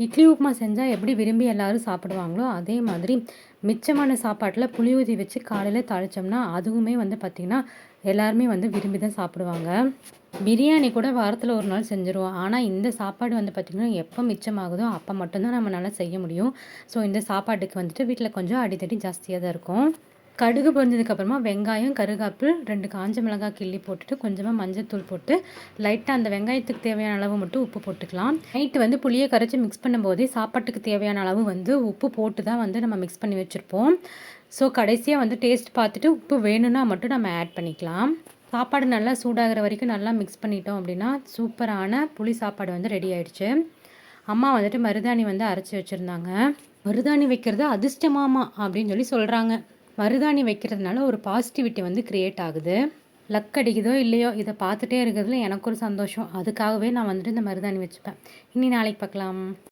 இட்லி உப்புமா செஞ்சால் எப்படி விரும்பி எல்லாரும் சாப்பிடுவாங்களோ அதே மாதிரி மிச்சமான சாப்பாட்டில் புளி ஊற்றி வச்சு காலையில் தாளித்தோம்னா அதுவுமே வந்து பார்த்திங்கன்னா எல்லாருமே வந்து விரும்பி தான் சாப்பிடுவாங்க. பிரியாணி கூட வாரத்தில் ஒரு நாள் செஞ்சுருவோம். ஆனால் இந்த சாப்பாடு வந்து பார்த்திங்கன்னா எப்போ மிச்சமாகுதோ அப்போ மட்டும்தான் நம்மளால் செய்ய முடியும். ஸோ இந்த சாப்பாட்டுக்கு வந்துட்டு வீட்டில் கொஞ்சம் அடித்தடி ஜாஸ்தியாக தான் இருக்கும். கடுகு பொரிஞ்சதுக்கப்புறமா வெங்காயம், கருகாப்பில், 2 காஞ்ச மிளகாய் கிள்ளி போட்டுட்டு கொஞ்சமாக மஞ்சத்தூள் போட்டு லைட்டாக அந்த வெங்காயத்துக்கு தேவையான அளவு மட்டும் உப்பு போட்டுக்கலாம். நைட்டு வந்து புளியை கரைச்சி மிக்ஸ் பண்ணும்போதே சாப்பாட்டுக்கு தேவையான அளவு வந்து உப்பு போட்டு தான் வந்து நம்ம மிக்ஸ் பண்ணி வச்சுருப்போம். ஸோ கடைசியாக வந்து டேஸ்ட் பார்த்துட்டு உப்பு வேணும்னா மட்டும் நம்ம ஆட் பண்ணிக்கலாம். சாப்பாடு நல்லா சூடாகிற வரைக்கும் நல்லா மிக்ஸ் பண்ணிட்டோம் அப்படின்னா சூப்பரான புளி சாப்பாடு வந்து ரெடி ஆயிடுச்சு. அம்மா வந்துட்டு மருதாணி வந்து அரைச்சி வச்சுருந்தாங்க. மருதாணி வைக்கிறது அதிர்ஷ்டமாமா அப்படின்னு சொல்லி சொல்கிறாங்க. மருதாணி வைக்கிறதுனால ஒரு பாசிட்டிவிட்டி வந்து க்ரியேட் ஆகுது. லக் அடிக்குதோ இல்லையோ இதை பார்த்துட்டே இருக்கிறதுல எனக்கு ஒரு சந்தோஷம். அதுக்காகவே நான் வந்துட்டு இந்த மருதாணி வச்சுப்பேன். இனி நாளைக்கு பார்க்கலாம்.